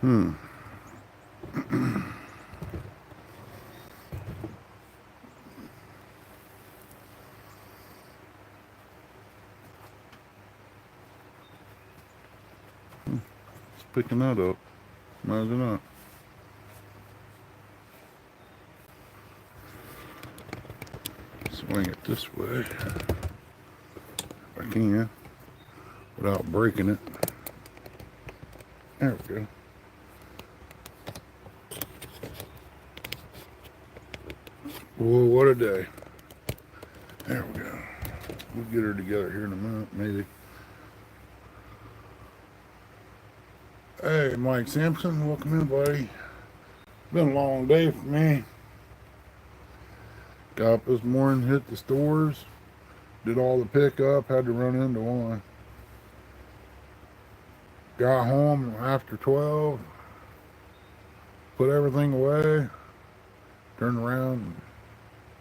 Hmm. It's picking that up. Imagine that. Swing it this way if I can without breaking it. There we go. Whoa, what a day. There we go. We'll get her together here in a minute, maybe. Hey, Mike Sampson, welcome in, buddy. Been a long day for me. Got up this morning, hit the stores, did all the pickup, had to run into one. Got home after 12, put everything away, turned around, and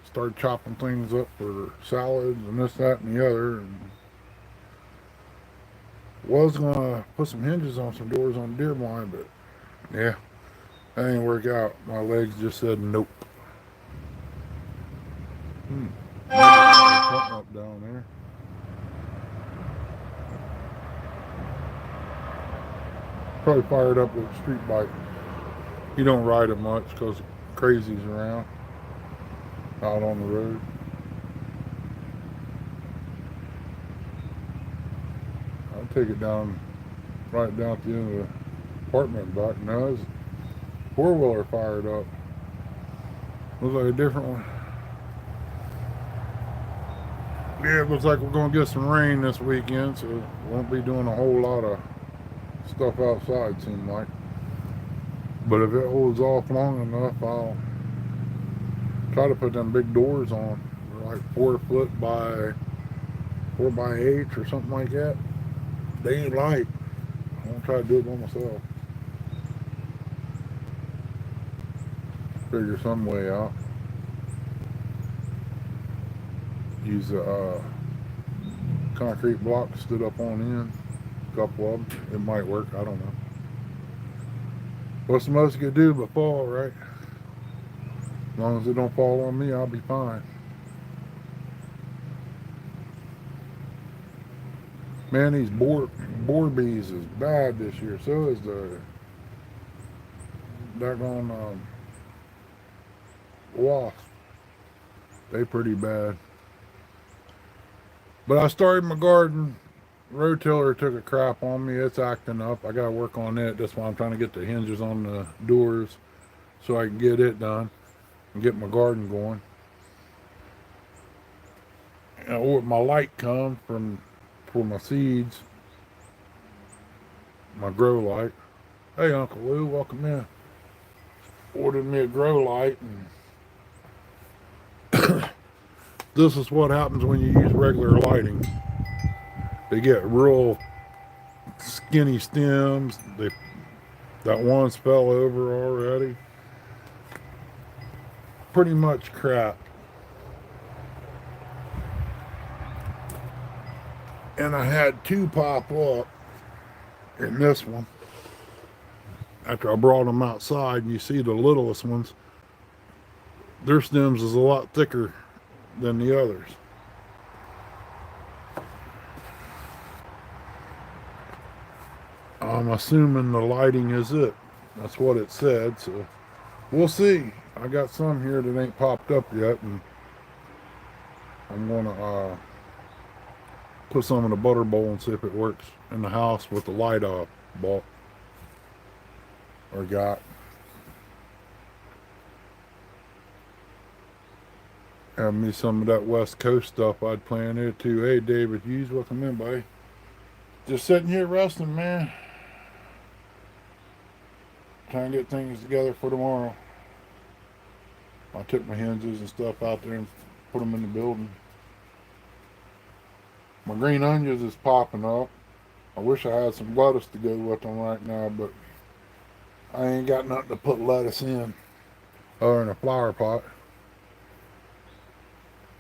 started chopping things up for salads and this, that, and the other. And was gonna put some hinges on some doors on the deer blind, but yeah, that didn't work out. My legs just said nope. Hmm. Something up down there. Probably fired up with a street bike. He don't ride it much because crazy's around out on the road. I'd take it down right down at the end of the apartment back. Now his four-wheeler fired up. Looks like a different one. Yeah, it looks like we're gonna get some rain this weekend, so won't be doing a whole lot of stuff outside, seems like. But if it holds off long enough, I'll try to put them big doors on. They're like 4 foot by 4 by 8 or something like that. They ain't light. I'm gonna try to do it by myself. Figure some way out. Use a concrete block stood up on end. A couple of them. It might work. I don't know. What's the most you could do but fall, right? As long as it don't fall on me, I'll be fine. Man, these boar bees is bad this year. So is the daggone wasp. They pretty bad. But I started my garden. Rotiller took a crap on me. It's acting up. I gotta work on it. That's why I'm trying to get the hinges on the doors so I can get it done and get my garden going. And my light come from for my seeds, my grow light. Hey, Uncle Lou, welcome in. Ordered me a grow light, and this is what happens when you use regular lighting. They get real skinny stems. That one's fell over already. Pretty much crap. And I had two pop up in this one after I brought them outside. And you see the littlest ones, their stems is a lot thicker than the others. I'm assuming the lighting is it. That's what it said, so we'll see. I got some here that ain't popped up yet, and I'm gonna put some in a butter bowl and see if it works in the house with the light I bought or got. Have me some of that West Coast stuff I'd plan there too. Hey, David Hughes, welcome in, buddy. Just sitting here resting, man. Trying to get things together for tomorrow. I took my hinges and stuff out there and put them in the building. My green onions is popping up. I wish I had some lettuce to go with them right now, but I ain't got nothing to put lettuce in other than a flower pot.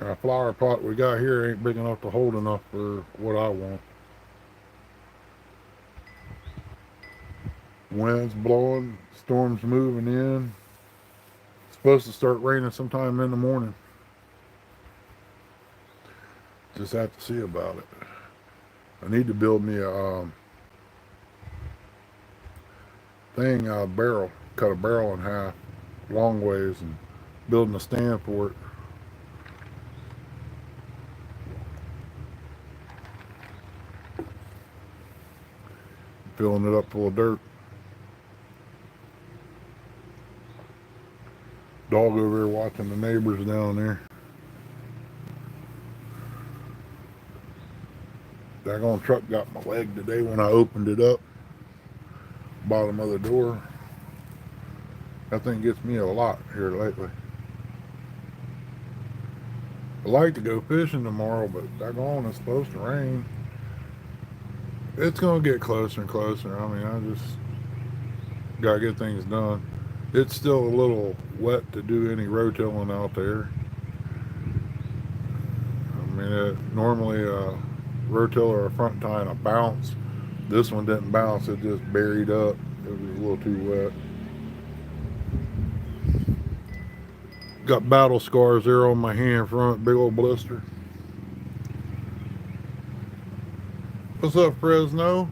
And a flower pot we got here ain't big enough to hold enough for what I want. Winds blowing, storms moving in. It's supposed to start raining sometime in the morning. Just have to see about it. I need to build me a thing, a barrel, cut a barrel in half, long ways, and building a stand for it. Filling it up full of dirt. Dog over there watching the neighbors down there. Daggone truck got my leg today when I opened it up. Bottom of the door. That thing gets me a lot here lately. I like to go fishing tomorrow, but daggone, it's supposed to rain. It's gonna get closer and closer. I mean, I just gotta get things done. It's still a little wet to do any rotilling out there. I mean, normally a rotil or a front tine a bounce. This one didn't bounce, it just buried up. It was a little too wet. Got battle scars there on my hand from it, big old blister. What's up, Fresno?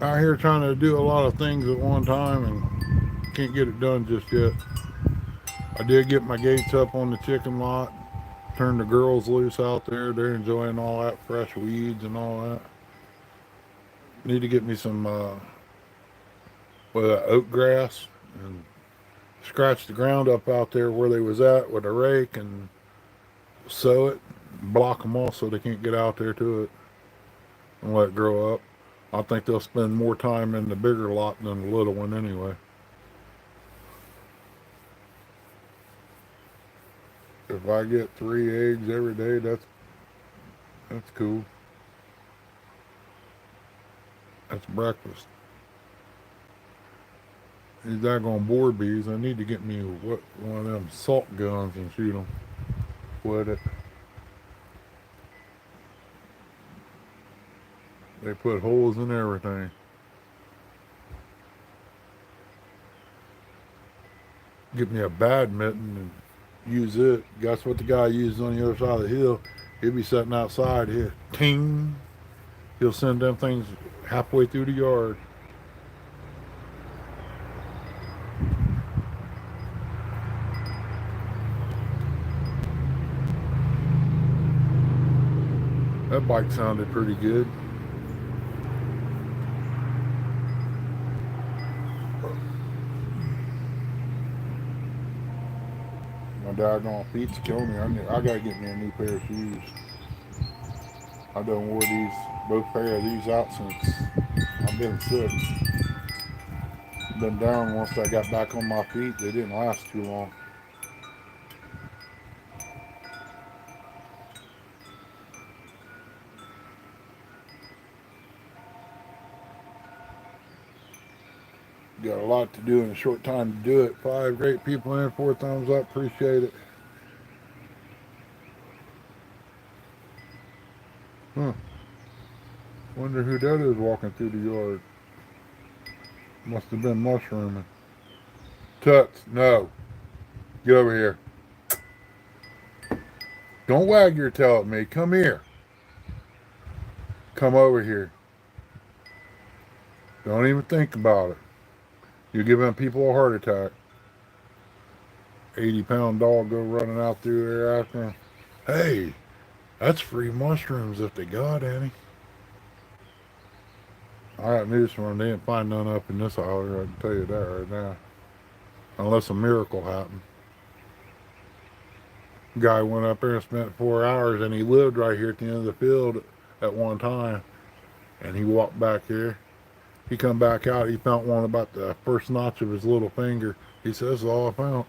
Out here trying to do a lot of things at one time and can't get it done just yet. I did get my gates up on the chicken lot, turned the girls loose out there. They're enjoying all that fresh weeds and all that. Need to get me some oat grass and scratch the ground up out there where they was at with a rake and sow it, block them off so they can't get out there to it and let it grow up. I think they'll spend more time in the bigger lot than the little one anyway. If I get 3 eggs every day, that's cool. That's breakfast. These daggone boar bees, I need to get me one of them salt guns and shoot them with it. They put holes in everything. Get me a badminton and use it. That's what the guy used on the other side of the hill. He'll be sitting outside here. Ting! He'll send them things halfway through the yard. That bike sounded pretty good. My doggone feet's killing me. I gotta get me a new pair of shoes. I done wore both pair of these out since I've been sick. Been down once I got back on my feet. They didn't last too long. Got a lot to do in a short time to do it. 5 great people in, 4 thumbs up. Appreciate it. Huh. Wonder who that is walking through the yard. Must have been mushrooming. Toots, no. Get over here. Don't wag your tail at me. Come here. Come over here. Don't even think about it. You're giving people a heart attack. 80-pound dog go running out through there after him. Hey, that's free mushrooms if they got any. I got news for them. They didn't find none up in this holler. I can tell you that right now. Unless a miracle happened. Guy went up there and spent 4 hours, and he lived right here at the end of the field at one time. And he walked back here. He come back out. He found one about the first notch of his little finger. He says, "That's all I found."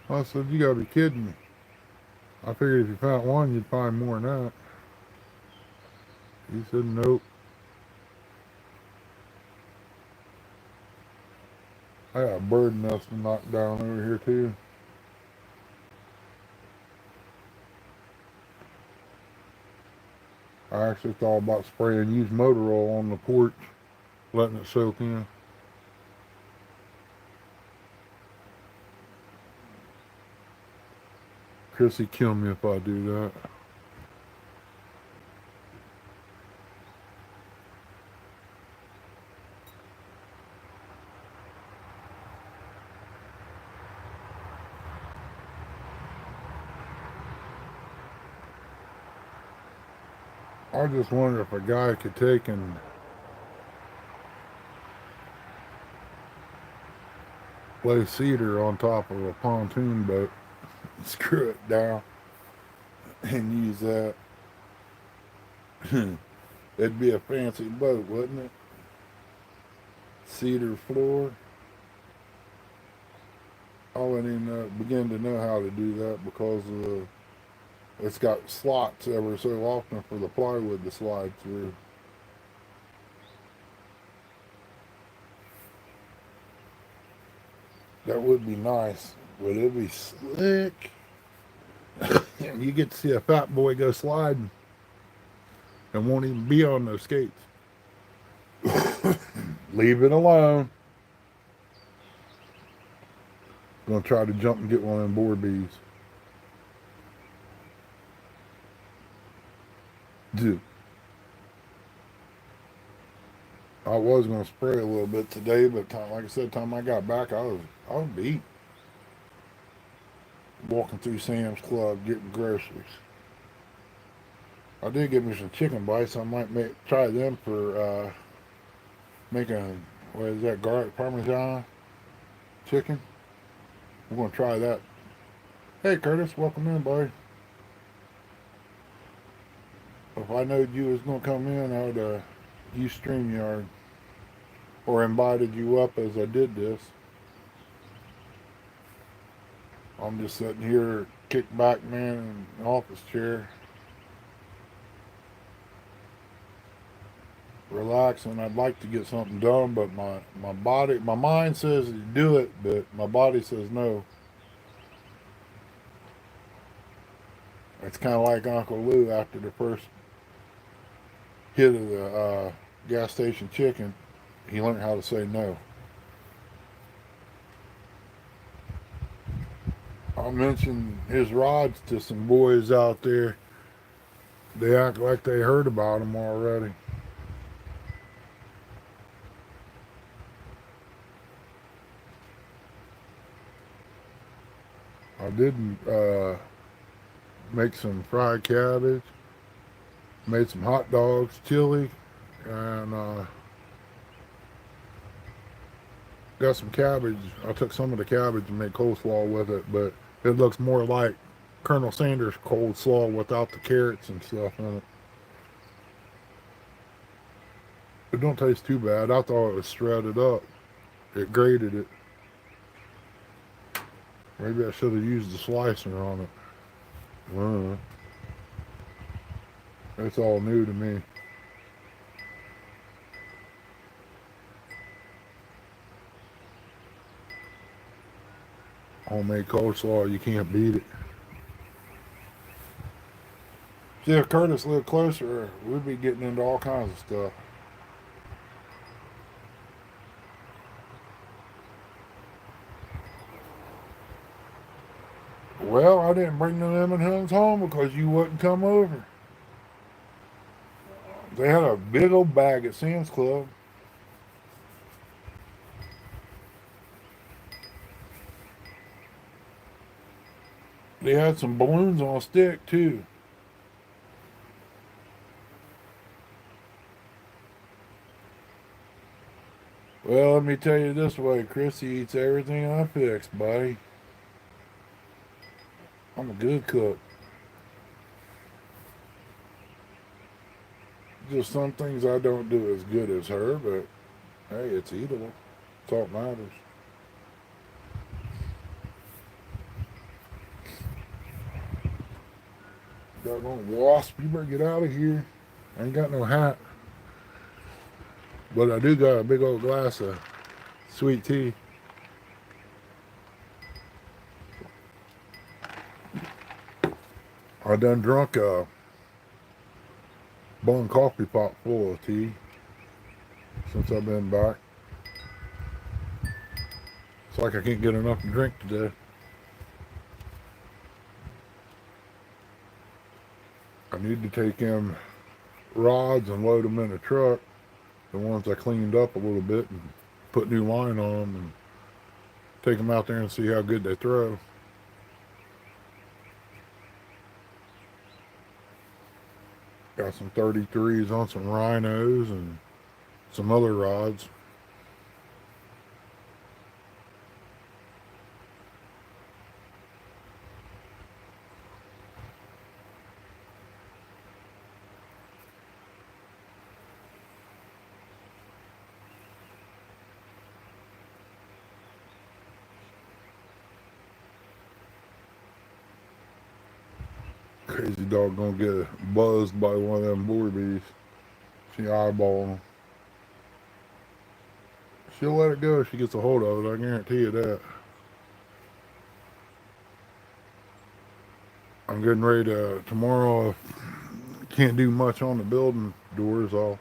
I said, "You gotta be kidding me." I figured if you found one, you'd find more than that. He said, "Nope." I got a bird nest knocked down over here too. I actually thought about spraying used motor oil on the porch, letting it soak in. Chrissy kill me if I do that. I just wonder if a guy could take and lay cedar on top of a pontoon boat, screw it down, and use that. It'd be a fancy boat, wouldn't it? Cedar floor. I wouldn't even begin to know how to do that because it's got slots ever so often for the plywood to slide through. That would be nice, but it'd be slick. And you get to see a fat boy go sliding and won't even be on those skates. Leave it alone. Gonna try to jump and get one of them board bees. Dude. I was gonna spray a little bit today, but like I said, time I got back, I was beat. Walking through Sam's Club getting groceries. I did get me some chicken bites. I might try them for making, what is that, garlic parmesan chicken. We're gonna try that. Hey Curtis, welcome in, buddy. If I knowed you was gonna come in, I would use StreamYard or invited you up as I did this. I'm just sitting here, kicked back, man, in an office chair, relaxing. I'd like to get something done, but my mind says to do it, but my body says no. It's kind of like Uncle Lou after the first hit of the gas station chicken. He learned how to say no. I mentioned his rods to some boys out there. They act like they heard about him already. I did make some fried cabbage, made some hot dogs, chili, and got some cabbage. I took some of the cabbage and made coleslaw with it, but it looks more like Colonel Sanders coleslaw without the carrots and stuff in it. It don't taste too bad. I thought it was shredded up. It grated it. Maybe I should have used the slicer on it. It's all new to me. Homemade coleslaw, you can't beat it. See, if Curtis lived closer, we'd be getting into all kinds of stuff. Well, I didn't bring the lemon huns home because you wouldn't come over. They had a big old bag at Sam's Club. They had some balloons on a stick, too. Well, let me tell you this way, Chrissy eats everything I fix, buddy. I'm a good cook. Just some things I don't do as good as her, but hey, it's eatable. That's all that matters. Got no wasp. You better get out of here. I ain't got no hat. But I do got a big old glass of sweet tea. I done drunk a bun coffee pot full of tea since I've been back. It's like I can't get enough to drink today. I need to take them rods and load them in a truck, the ones I cleaned up a little bit, and put new line on them and take them out there and see how good they throw. Got some 33s on some rhinos and some other rods. Crazy dog gonna get buzzed by one of them boar bees. She eyeballing them. She'll let it go if she gets a hold of it, I guarantee you that. I'm getting ready to, tomorrow, can't do much on the building doors. I'll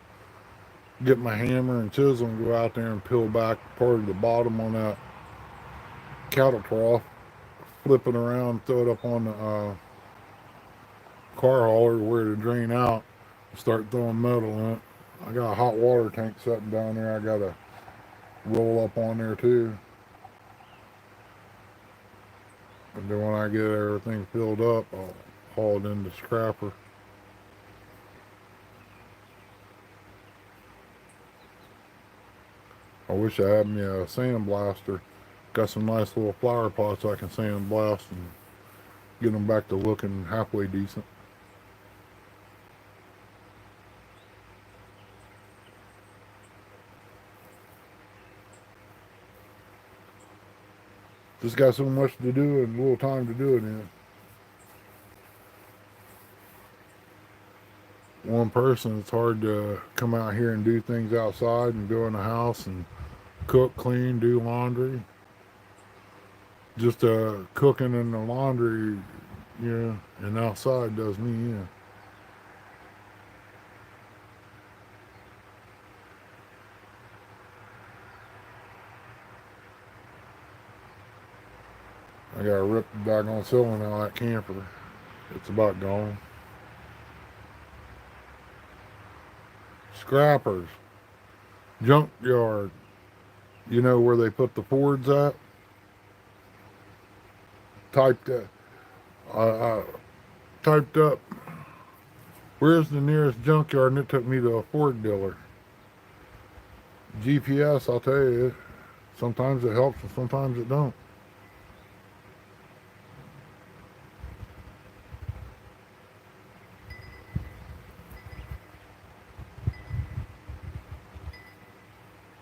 get my hammer and chisel and go out there and peel back part of the bottom on that cattle trough, flip it around, throw it up on the car hauler where to drain out, start throwing metal in it. I got a hot water tank sitting down there I gotta roll up on there too. And then when I get everything filled up, I'll haul it in the scrapper. I wish I had me a sandblaster. Got some nice little flower pots I can sandblast and get them back to looking halfway decent. Just got so much to do and little time to do it in. One person, it's hard to come out here and do things outside and go in the house and cook, clean, do laundry. Just cooking and the laundry, and outside does me in. I gotta rip the doggone ceiling out of that camper. It's about gone. Scrappers, junkyard. You know where they put the Fords at? Typed I typed up, where's the nearest junkyard, and it took me to a Ford dealer. GPS, I'll tell you, sometimes it helps and sometimes it don't.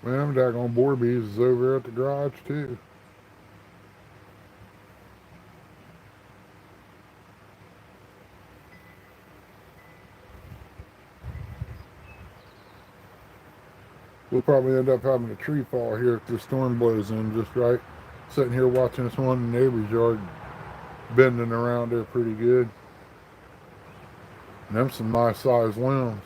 Man, them daggone boar bees is over at the garage too. We'll probably end up having a tree fall here if the storm blows in just right. Sitting here watching this one in the neighbor's yard bending around there pretty good. And them some nice sized limbs.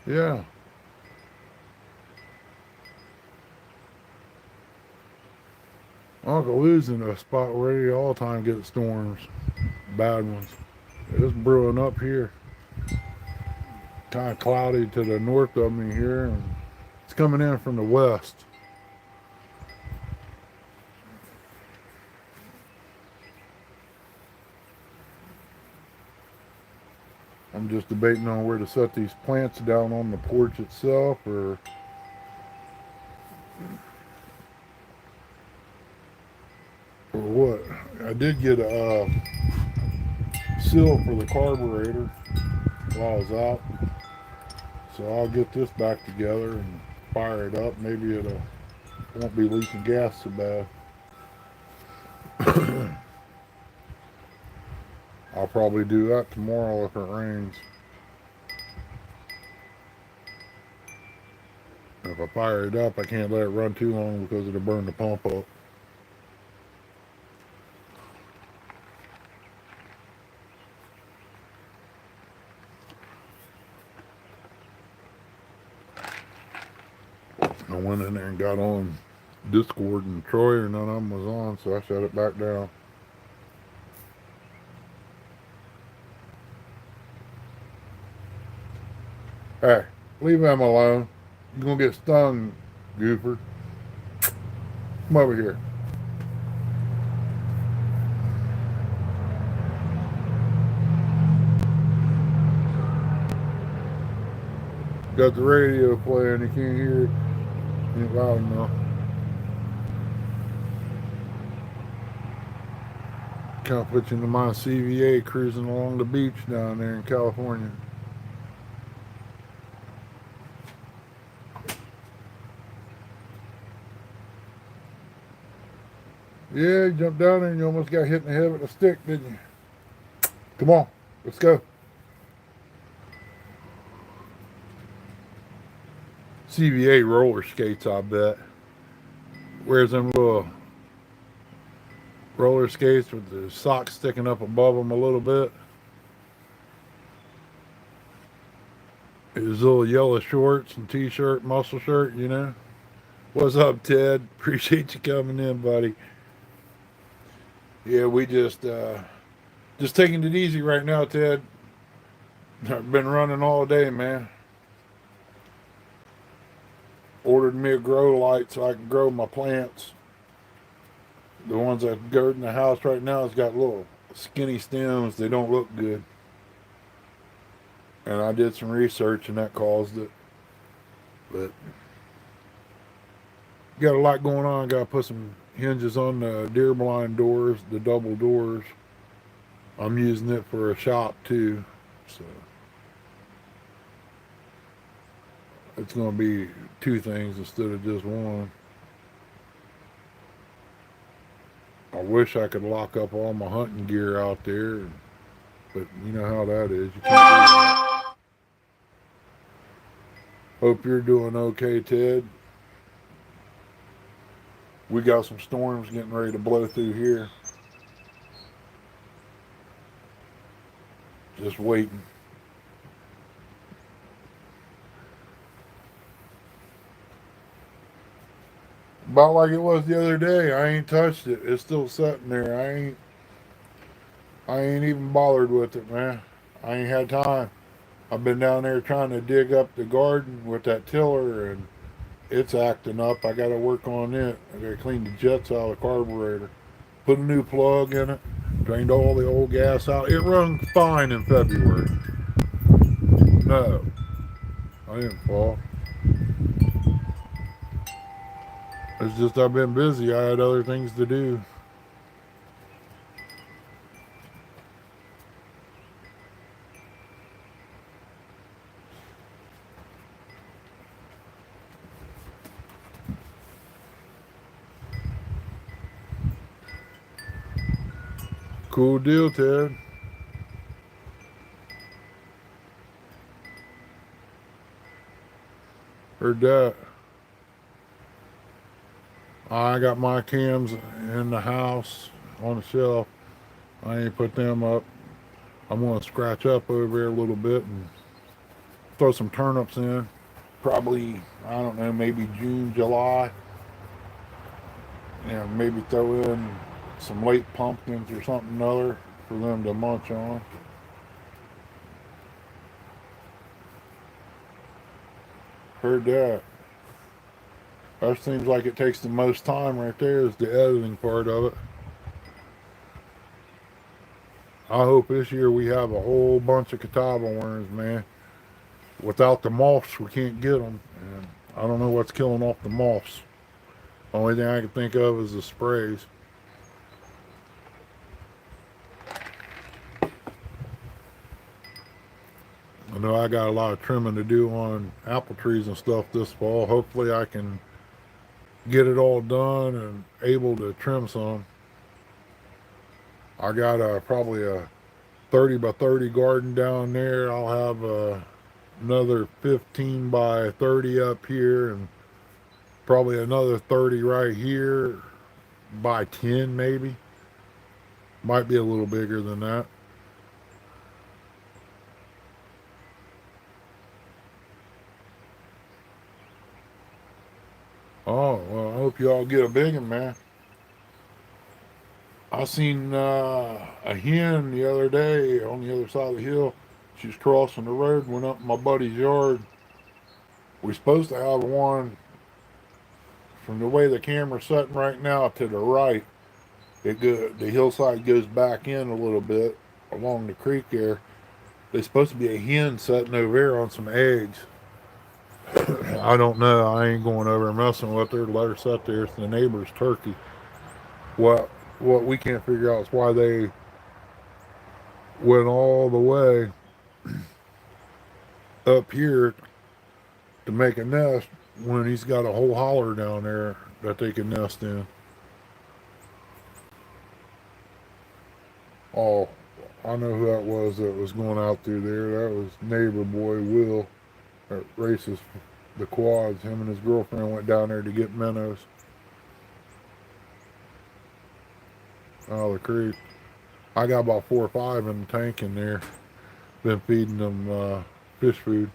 Yeah. Uncle Lou's in a spot where he all the time gets storms. Bad ones. It's brewing up here. Kind of cloudy to the north of me here, and it's coming in from the west. I'm just debating on where to set these plants down on the porch itself or what. I did get a seal for the carburetor while I was out, so I'll get this back together and fire it up. Maybe it won't be leaking gas so bad. I'll probably do that tomorrow if it rains. If I fire it up, I can't let it run too long because it'll burn the pump up. went in there and got on Discord, and Troy or none of them was on, so I shut it back down. Hey, leave them alone. You're gonna get stung, goofer. Come over here. Got the radio playing, you can't hear it. Ain't loud enough. Kind of put you into my CVA cruising along the beach down there in California. Yeah, you jumped down there and you almost got hit in the head with a stick, didn't you? Come on, let's go. CVA roller skates, I bet. Wears them little roller skates with the socks sticking up above them a little bit. His little yellow shorts and t-shirt, muscle shirt, you know. What's up, Ted? Appreciate you coming in, buddy. Yeah, we just taking it easy right now, Ted. I've been running all day, man. Ordered me a grow light so I can grow my plants. The ones that go in the house right now has got little skinny stems. They don't look good. And I did some research and that caused it. But got a lot going on. Got to put some hinges on the deer blind doors, the double doors. I'm using it for a shop too. So it's going to be two things instead of just one. I wish I could lock up all my hunting gear out there, but you know how that is. You can't do that. Hope you're doing okay, Ted. We got some storms getting ready to blow through here. Just waiting. About like it was the other day. I ain't touched it. It's still sitting there. I ain't even bothered with it, man. I ain't had time. I've been down there trying to dig up the garden with that tiller, and it's acting up. I got to work on it. I got to clean the jets out of the carburetor. Put a new plug in it. Drained all the old gas out. It run fine in February. No, I didn't fall. It's just I've been busy. I had other things to do. Cool deal, Ted. Heard that. I got my cams in the house on the shelf. I ain't put them up. I'm going to scratch up over here a little bit and throw some turnips in. Probably, I don't know, maybe June, July. And maybe throw in some late pumpkins or something other for them to munch on. Heard that. That seems like it takes the most time right there is the editing part of it. I hope this year we have a whole bunch of catawba worms, man. Without the moths, we can't get them. And I don't know what's killing off the moths. Only thing I can think of is the sprays. I know I got a lot of trimming to do on apple trees and stuff this fall. Hopefully I can get it all done and able to trim some. I got probably a 30 by 30 garden down there. I'll have another 15 by 30 up here and probably another 30 right here by 10 maybe. Might be a little bigger than that. y'all get a big one, man. I seen a hen the other day on the other side of the hill. She was crossing the road, went up in my buddy's yard. We're supposed to have one from the way the camera's sitting right now to the right. The hillside goes back in a little bit along the creek there. There's supposed to be a hen sitting over there on some eggs. I don't know. I ain't going over and messing with her. Let her sit there. It's the neighbor's turkey. What what we can't figure out is why they went all the way up here to make a nest when he's got a whole holler down there that they can nest in. Oh, I know who that was going out through there. That was neighbor boy Will that races the quads. Him and his girlfriend went down there to get minnows out of the creek. I got about 4 or 5 in the tank in there. Been feeding them fish food.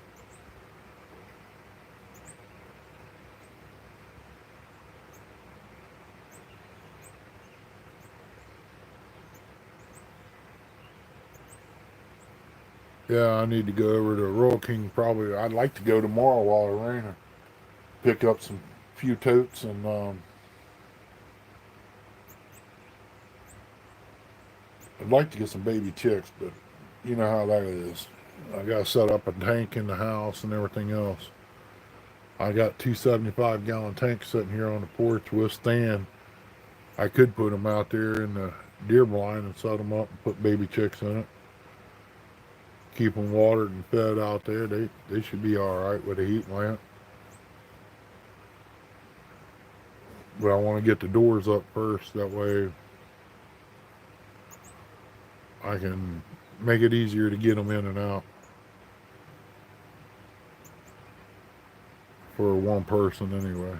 Yeah, I need to go over to Royal King probably. I'd like to go tomorrow while it raining. Pick up some few totes and I'd like to get some baby chicks, but you know how that is. I got to set up a tank in the house and everything else. I got 275-gallon tanks sitting here on the porch with stand. I could put them out there in the deer blind and set them up and put baby chicks in it. Keep them watered and fed out there. They should be all right with a heat lamp. But I want to get the doors up first. That way I can make it easier to get them in and out for one person anyway.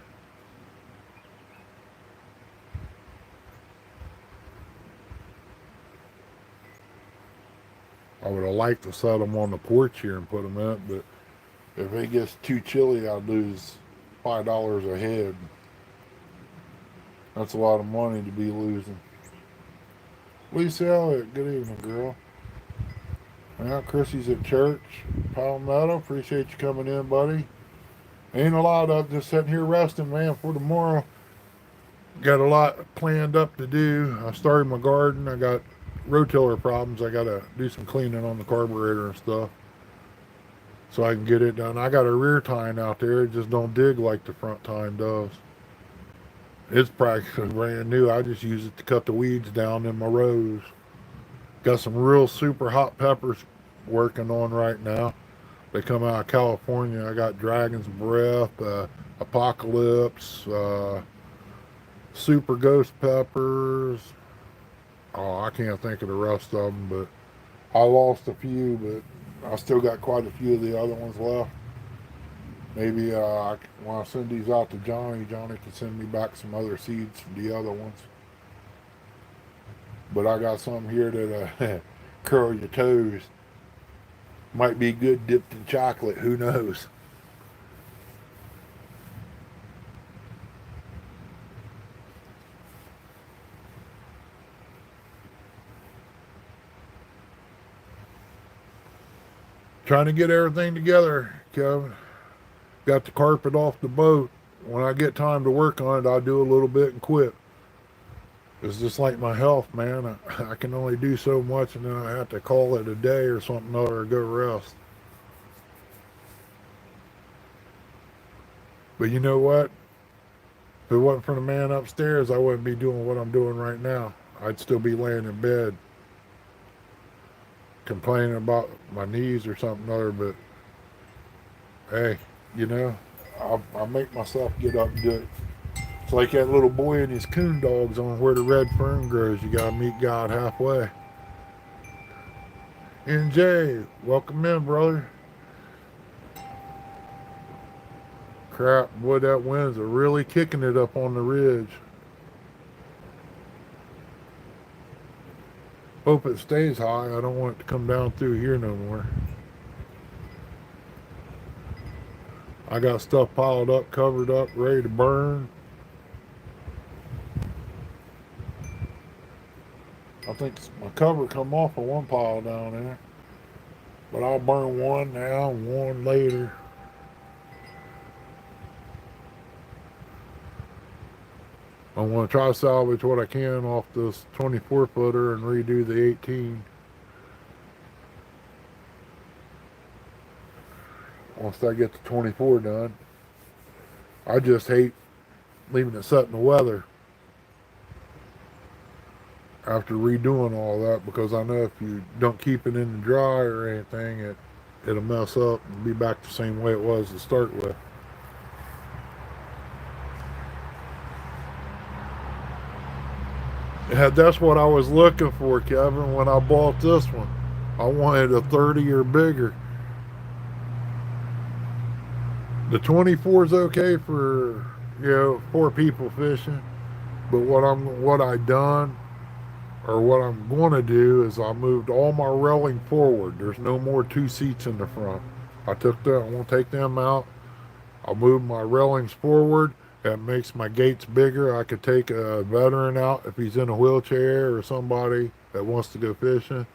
I would have liked to set them on the porch here and put them in it, but if it gets too chilly, I'd lose $5 a head. That's a lot of money to be losing. Lisa Elliott, good evening, girl. Well, Chrissy's at church. Palmetto, appreciate you coming in, buddy. Ain't a lot of just sitting here resting, man, for tomorrow. Got a lot planned up to do. I started my garden. I got rotiller problems. I got to do some cleaning on the carburetor and stuff so I can get it done. I got a rear tine out there. It just don't dig like the front tine does. It's practically brand new. I just use it to cut the weeds down in my rows. Got some real super hot peppers working on right now. They come out of California. I got Dragon's Breath, Apocalypse, Super Ghost Peppers. Oh, I can't think of the rest of them, but I lost a few, but I still got quite a few of the other ones left. Maybe when I send these out to Johnny can send me back some other seeds from the other ones. But I got some here that curl your toes. Might be good dipped in chocolate, who knows? Trying to get everything together, Kevin. Got the carpet off the boat. When I get time to work on it, I'll do a little bit and quit. It's just like my health, man. I can only do so much and then I have to call it a day or something or go rest. But you know what? If it wasn't for the man upstairs, I wouldn't be doing what I'm doing right now. I'd still be laying in bed complaining about my knees or something other, but hey, you know, I'll make myself get up and do it. It's like that little boy and his coon dogs on where the red fern grows. You gotta meet God halfway. NJ, welcome in, brother. Crap, boy, that winds are really kicking it up on the ridge. Hope it stays high. I don't want it to come down through here no more. I got stuff piled up, covered up, ready to burn. I think my cover come off of one pile down there. But I'll burn one now, one later. I want to try to salvage what I can off this 24 footer and redo the 18 once I get the 24 done. I just hate leaving it set in the weather after redoing all that, because I know if you don't keep it in the dry or anything, it'll mess up and be back the same way it was to start with. Yeah, that's what I was looking for, Kevin, when I bought this one. I wanted a 30 or bigger. The 24 is okay for, 4 people fishing, but what I done or what I'm going to do is I moved all my railing forward. There's no more 2 seats in the front. I won't take them out. I'll move my railings forward. That makes my gates bigger. I could take a veteran out if he's in a wheelchair or somebody that wants to go fishing.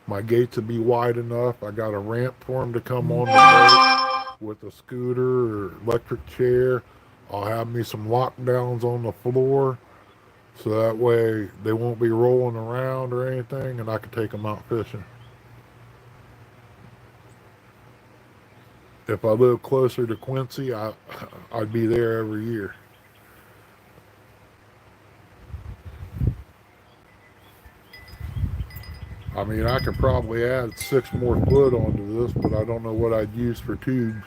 My gates will be wide enough. I got a ramp for him to come on the boat with a scooter or electric chair. I'll have me some lockdowns on the floor, so that way they won't be rolling around or anything, and I can take them out fishing. If I live closer to Quincy, I'd be there every year. I mean, I could probably add 6 more foot onto this, but I don't know what I'd use for tubes.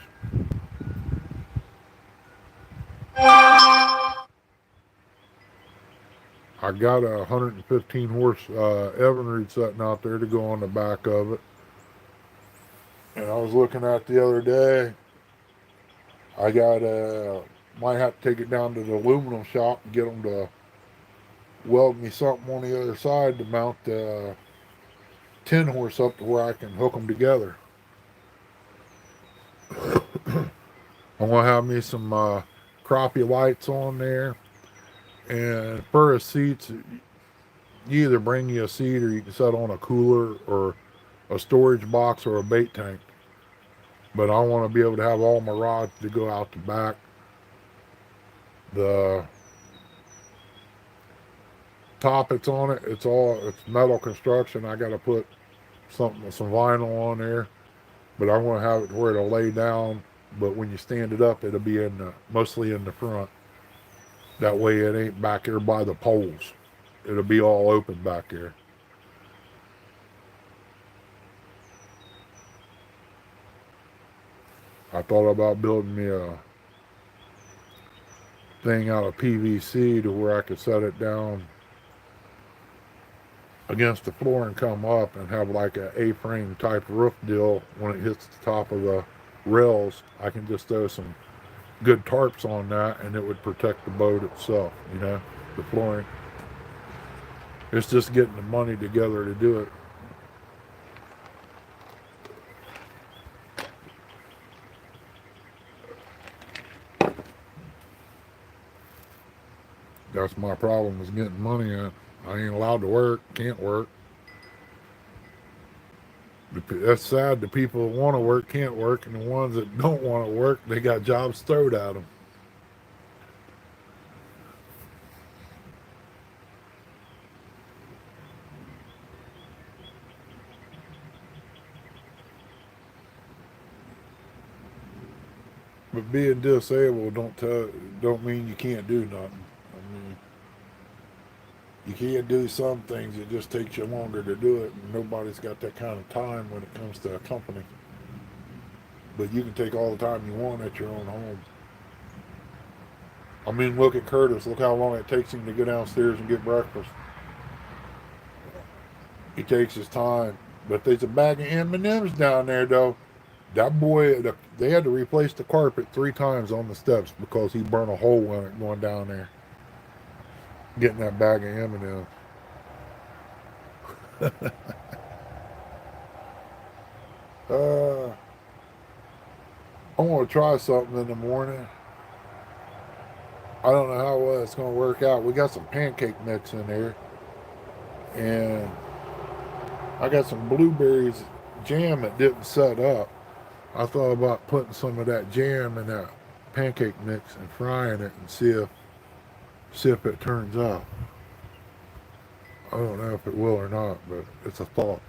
I got a 115 horse Evinrude sitting out there to go on the back of it. And I was looking at the other day, I might have to take it down to the aluminum shop and get them to weld me something on the other side to mount the 10 horse up to where I can hook them together. I'm going to have me some crappie lights on there. And for a seats, you either bring you a seat or you can set on a cooler or a storage box or a bait tank. But I want to be able to have all my rods to go out the back. The top it's on it's metal construction. I got to put some vinyl on there, but I want to have it where it'll lay down. But when you stand it up, it'll be mostly in the front. That way it ain't back there by the poles. It'll be all open back there. I thought about building me a thing out of PVC to where I could set it down against the floor and come up and have like a A-frame type roof deal. When it hits the top of the rails, I can just throw some good tarps on that and it would protect the boat itself, the flooring. It's just getting the money together to do it. That's my problem, is getting money in. I ain't allowed to work, can't work. That's sad. The people that want to work can't work, and the ones that don't want to work, they got jobs thrown at them. But being disabled don't mean you can't do nothing. I mean, you can't do some things. It just takes you longer to do it, and nobody's got that kind of time when it comes to a company. But you can take all the time you want at your own home. I mean, look at Curtis. Look how long it takes him to go downstairs and get breakfast. He takes his time. But there's a bag of M&Ms down there, though. That boy, they had to replace the carpet 3 times on the steps because he burned a hole in it going down there, getting that bag of M&Ms. I want to try something in the morning. I don't know how well it's going to work out. We got some pancake mix in there. and I got some blueberries jam that didn't set up. I thought about putting some of that jam in that pancake mix and frying it and see if it turns out. I don't know if it will or not, but it's a thought.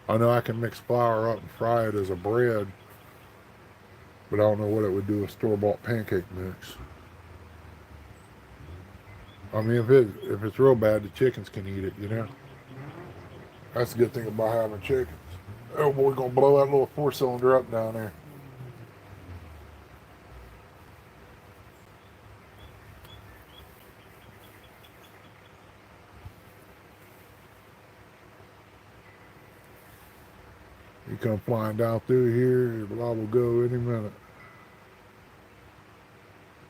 I know I can mix flour up and fry it as a bread, but I don't know what it would do with store-bought pancake mix. I mean, if it's real bad, the chickens can eat it. That's the good thing about having chickens. Oh boy, we're gonna blow that little four-cylinder up down there. You come flying down through here, the law will go any minute.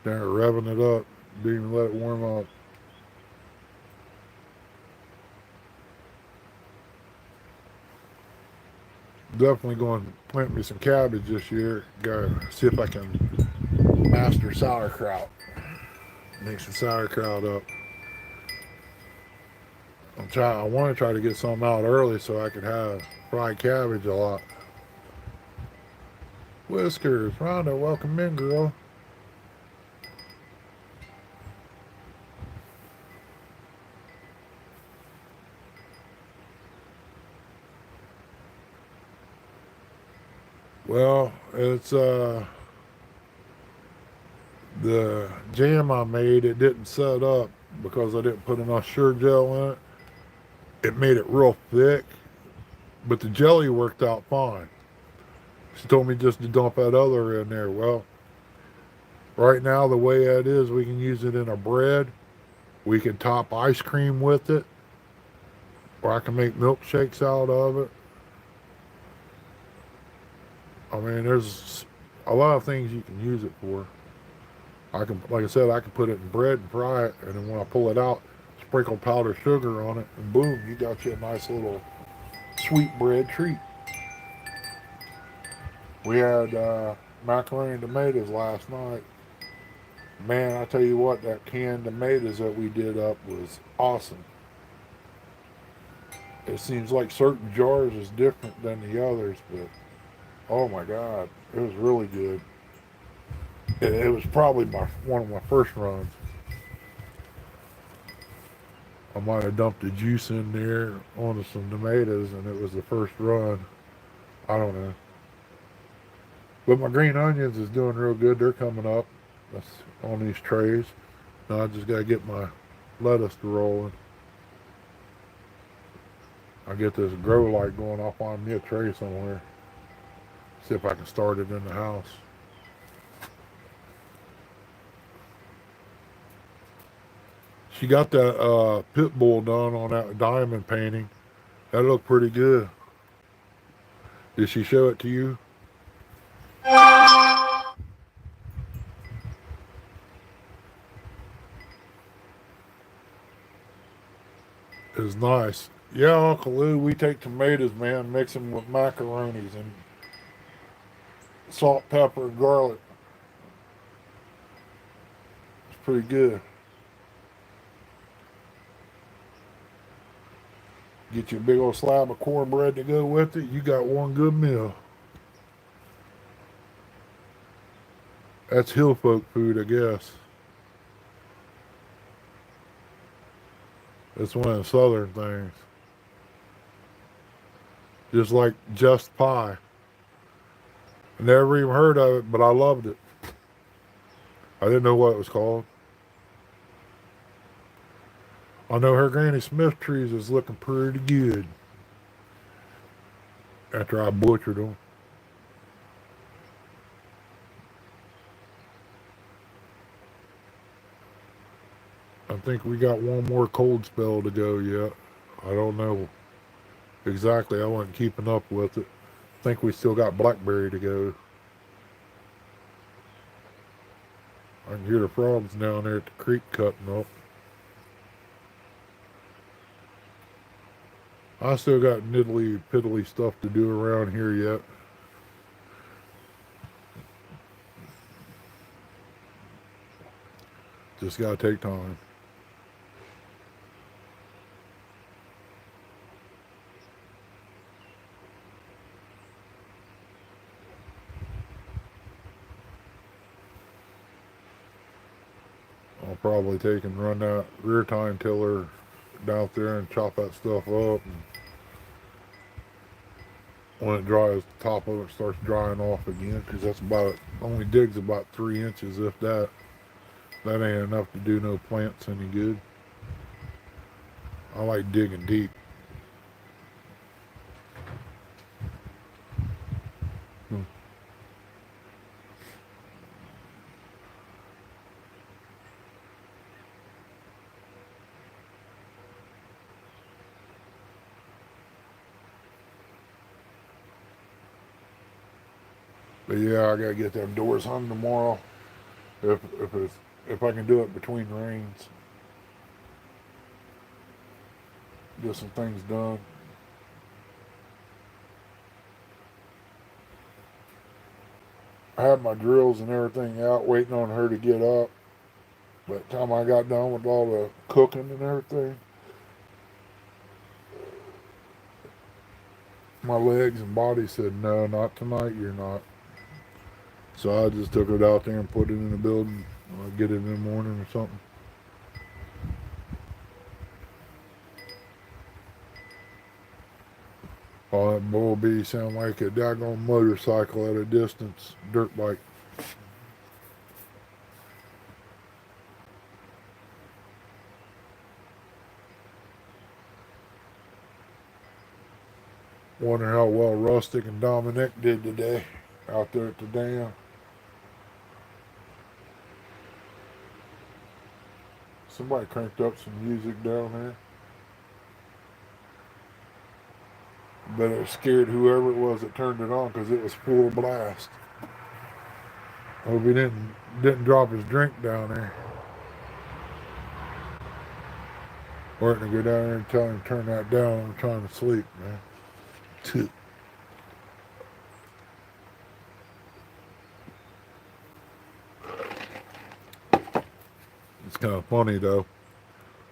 They're revving it up, didn't even let it warm up. Definitely going to plant me some cabbage this year. Go see if I can master sauerkraut. Make some sauerkraut up. I want to try to get some out early so I could have fried cabbage a lot. Whiskers, Rhonda, welcome in, girl. Well, it's the jam I made. It didn't set up because I didn't put enough sure gel in it. It made it real thick, but the jelly worked out fine. She told me just to dump that other in there. Well, right now the way it is, we can use it in a bread. We can top ice cream with it, or I can make milkshakes out of it. I mean, there's a lot of things you can use it for. I can, like I said, I can put it in bread and fry it, and then when I pull it out, sprinkle powdered sugar on it, and boom, you got you a nice little sweet bread treat. We had macaroni and tomatoes last night. Man, I tell you what, that canned tomatoes that we did up was awesome. It seems like certain jars is different than the others, but oh my God, it was really good. It was probably one of my first runs. I might have dumped the juice in there onto some tomatoes, and it was the first run. I don't know. But my green onions is doing real good. They're coming up. That's on these trays. Now I just gotta get my lettuce to rolling. I get this grow light going off on me a tray somewhere. See if I can start it in the house. She got that pit bull done on that diamond painting. That looked pretty good. Did she show it to you? It's nice. Yeah, Uncle Lou, we take tomatoes, man, mix them with macaronis and salt, pepper, and garlic. It's pretty good. Get you a big old slab of cornbread to go with it. You got one good meal. That's hill folk food, I guess. It's one of the southern things. Just like Just Pie. I never even heard of it, but I loved it. I didn't know what it was called. I know her Granny Smith trees is looking pretty good after I butchered them. I think we got one more cold spell to go yet. I don't know exactly. I wasn't keeping up with it. I think we still got blackberry to go. I can hear the frogs down there at the creek cutting up. I still got niddly piddly stuff to do around here yet. Just gotta take time. probably take and run that rear tine tiller down there and chop that stuff up. And when it dries, the top of it starts drying off again because that's about only digs about 3 inches, if that. That ain't enough to do no plants any good. I like digging deep. Hmm. But yeah, I gotta get them doors hung tomorrow. If I can do it between rains, get some things done. I had my drills and everything out, waiting on her to get up. By the time I got done with all the cooking and everything, my legs and body said, "No, not tonight. You're not." So I just took it out there and put it in the building. I'll get it in the morning or something. Oh, that bull bee sound like a daggone motorcycle at a distance, dirt bike. Wonder how well Rustic and Dominic did today out there at the dam. Somebody cranked up some music down there. But it scared whoever it was that turned it on because it was full blast. Hope he didn't drop his drink down there. Or to go down there and tell him to turn that down. I'm trying to sleep, man. It's kind of funny though.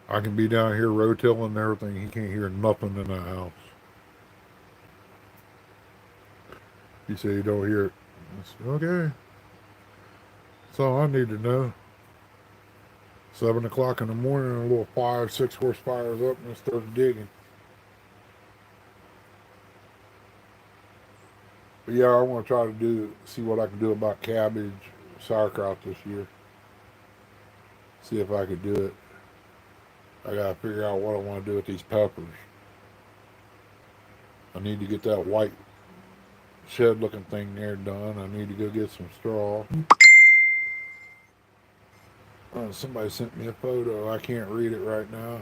I can be down here rotilling and everything. He can't hear nothing in the house. He said you don't hear it. I said, okay. That's all I need to know. 7 o'clock in the morning, a little 5, 6 horsepower's up and it starts digging. But yeah, I want to try to see what I can do about cabbage, sauerkraut this year. See if I could do it. I gotta figure out what I want to do with these peppers. I need to get that white shed looking thing there done. I need to go get some straw. Somebody sent me a photo. I can't read it right now.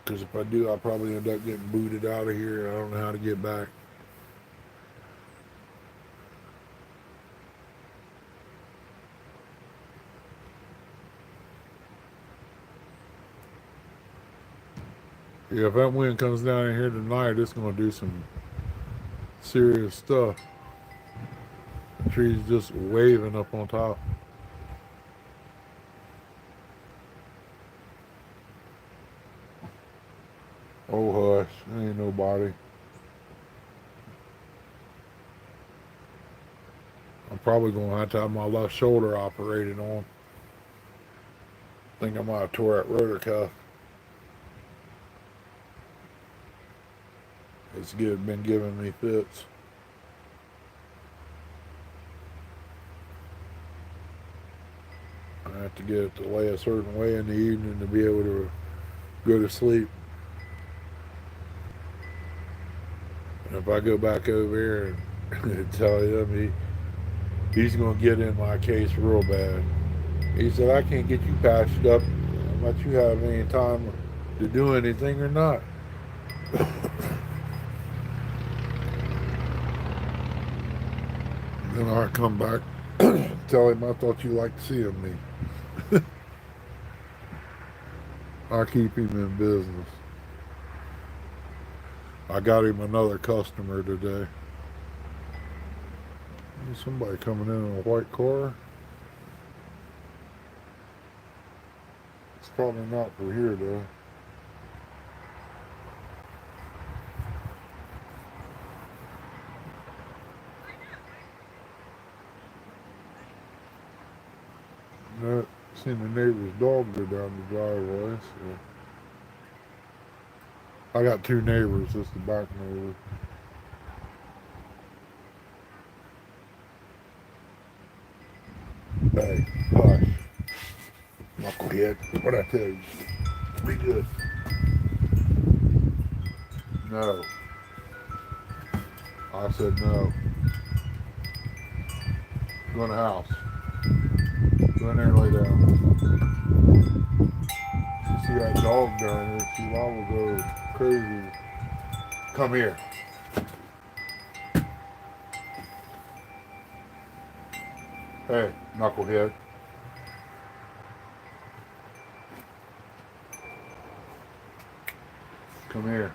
Because if I do, I'll probably end up getting booted out of here. I don't know how to get back. Yeah, if that wind comes down in here tonight, it's going to do some serious stuff. The trees just waving up on top. Oh, hush. There ain't nobody. I'm probably going to have to have my left shoulder operated on. I think I might have tore that rotor cuff. It's been giving me fits. I have to get it to lay a certain way in the evening to be able to go to sleep. And if I go back over here and tell him, he's going to get in my case real bad. He said, I can't get you patched up unless you have any time to do anything or not. Then I come back, tell him I thought you liked seeing me. I keep him in business. I got him another customer today. Somebody coming in a white car. It's probably not for here though. No, seen the neighbor's dog go down the driveway. So I got two neighbors. It's the back neighbor. Hey, hush, knucklehead. What I tell you? Be good. No. I said no. Go in the house. Go in there and lay down. You see that dog down there? She will go crazy. Come here. Hey, knucklehead. Come here.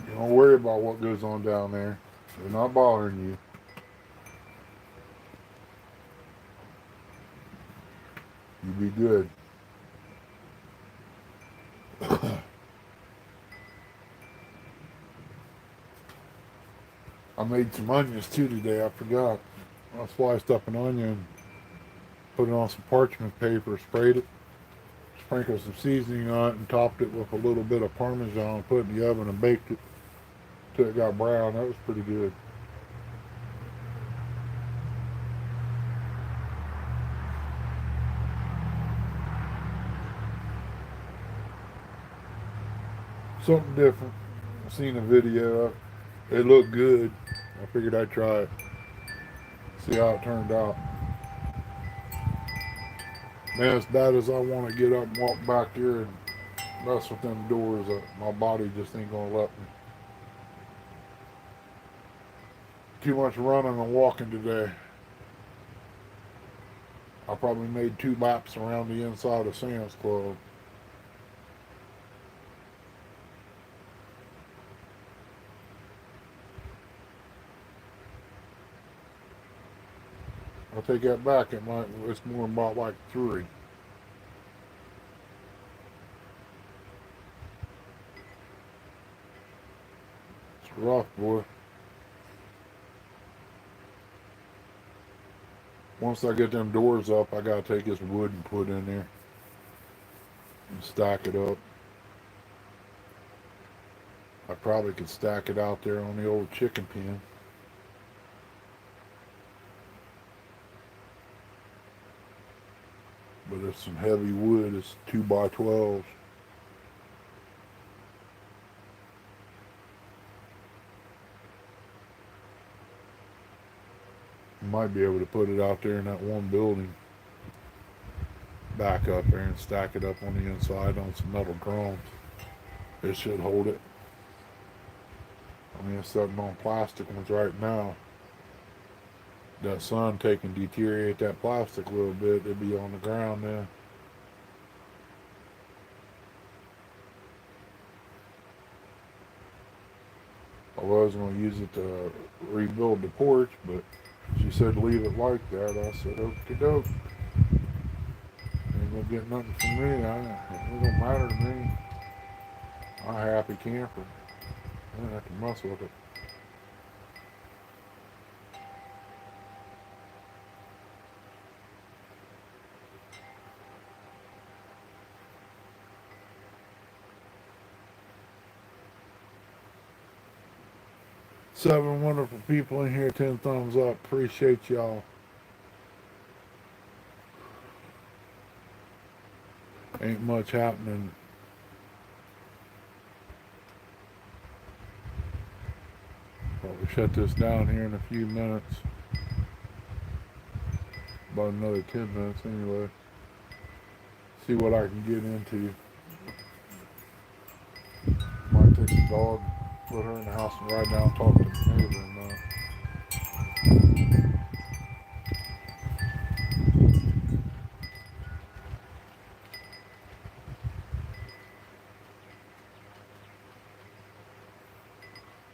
You don't worry about what goes on down there. They're not bothering you. You be good. I made some onions too today. I forgot. I sliced up an onion, put it on some parchment paper, sprayed it, sprinkled some seasoning on it, and topped it with a little bit of Parmesan. Put it in the oven and baked it till it got brown. That was pretty good. Something different. I seen a video. It looked good. I figured I'd try it. See how it turned out. Man, as bad as I want to get up and walk back here and mess with them doors, my body just ain't gonna let me. Too much running and walking today. I probably made 2 laps around the inside of Sam's Club. I'll take that back. It's more about like 3. It's rough, boy. Once I get them doors up, I gotta take this wood and put in there and stack it up. I probably could stack it out there on the old chicken pen. But it's some heavy wood. It's 2x12s. You might be able to put it out there in that one building. Back up there and stack it up on the inside on some metal drums. It should hold it. I mean, it's sitting on plastic ones right now. That sun taking deteriorate that plastic a little bit. It'd be on the ground then. I was going to use it to rebuild the porch, but she said leave it like that. I said, okie doke. Ain't gonna get nothing from me. It don't matter to me. I'm a happy camper. I don't have to mess with it. Seven wonderful people in here. 10 thumbs up. Appreciate y'all. Ain't much happening. Probably shut this down here in a few minutes. About another 10 minutes anyway. See what I can get into. Might take the dog, put her in the house and ride down and talk to the neighbor and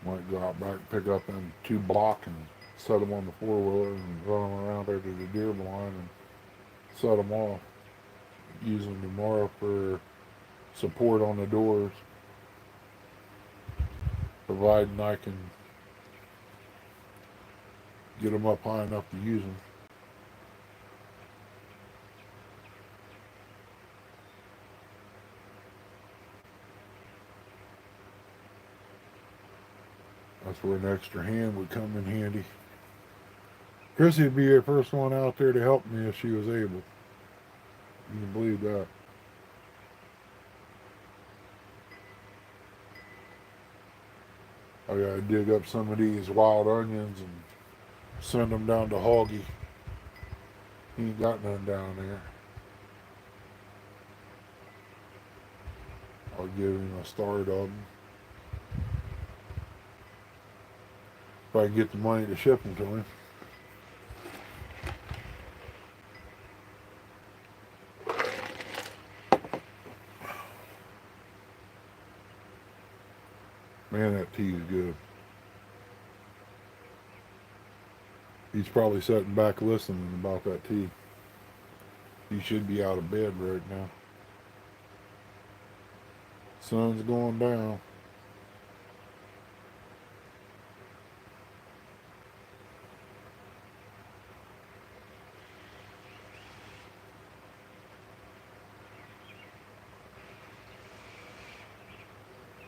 might go out back, pick up them 2 block and set them on the 4-wheeler and run them around there to the deer blind and set them off. Use them tomorrow for support on the doors, providing I can get them up high enough to use them. That's where an extra hand would come in handy. Chrissy would be the first one out there to help me if she was able. You can believe that. I gotta dig up some of these wild onions and send them down to Hoggy. He ain't got none down there. I'll give him a start of them. If I can get the money to ship them to him. Man, that tea is good. He's probably sitting back listening about that tea. He should be out of bed right now. Sun's going down.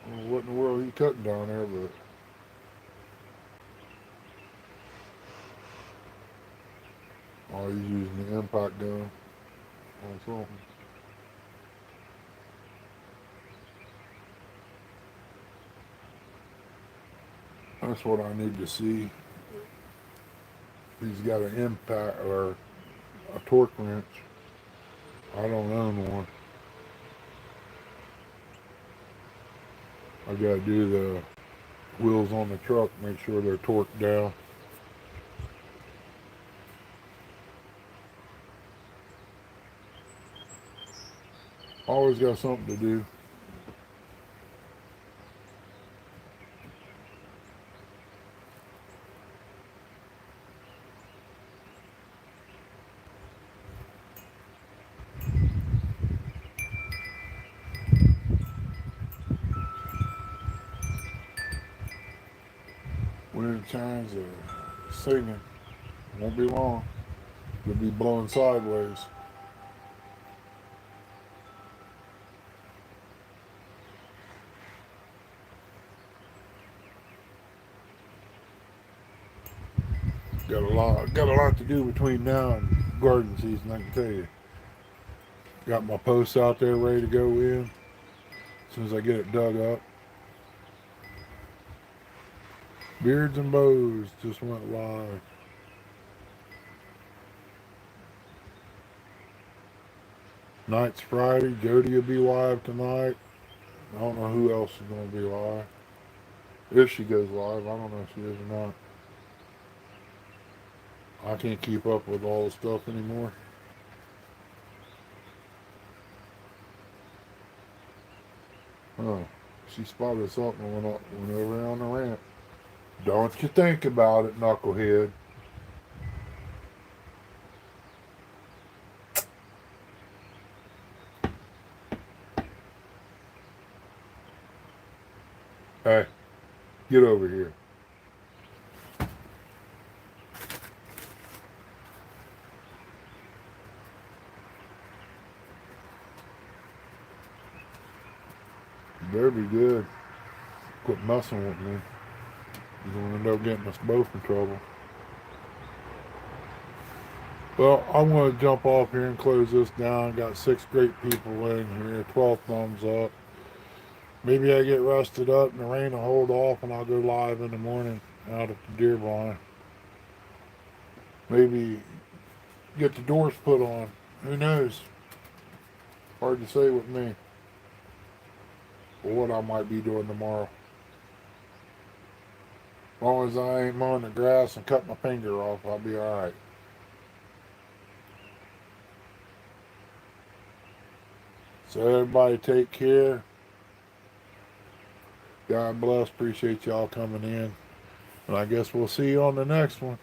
I don't know what in the world he cutting down there, but oh, he's using the impact gun on something. That's what I need to see. He's got an impact or a torque wrench. I don't own one. I gotta do the wheels on the truck, make sure they're torqued down. Always got something to do. Wind chimes are singing. Won't be long. It'll be blowing sideways. Got a lot to do between now and garden season, I can tell you. Got my posts out there ready to go in as soon as I get it dug up. Beards and Bows just went live. Night's Friday. Jody will be live tonight. I don't know who else is going to be live. If she goes live, I don't know if she is or not. I can't keep up with all the stuff anymore. Oh, she spotted something and went over on the ramp. Don't you think about it, knucklehead. Hey, get over here. You better be good. Quit messing with me. You're going to end up getting us both in trouble. Well, I'm going to jump off here and close this down. Got 6 great people in here. 12 thumbs up. Maybe I get rested up and the rain will hold off and I'll go live in the morning out at the deer blind. Maybe get the doors put on. Who knows? Hard to say with me. Or what I might be doing tomorrow. As long as I ain't mowing the grass and cut my finger off, I'll be alright. So everybody take care. God bless. Appreciate y'all coming in. And I guess we'll see you on the next one.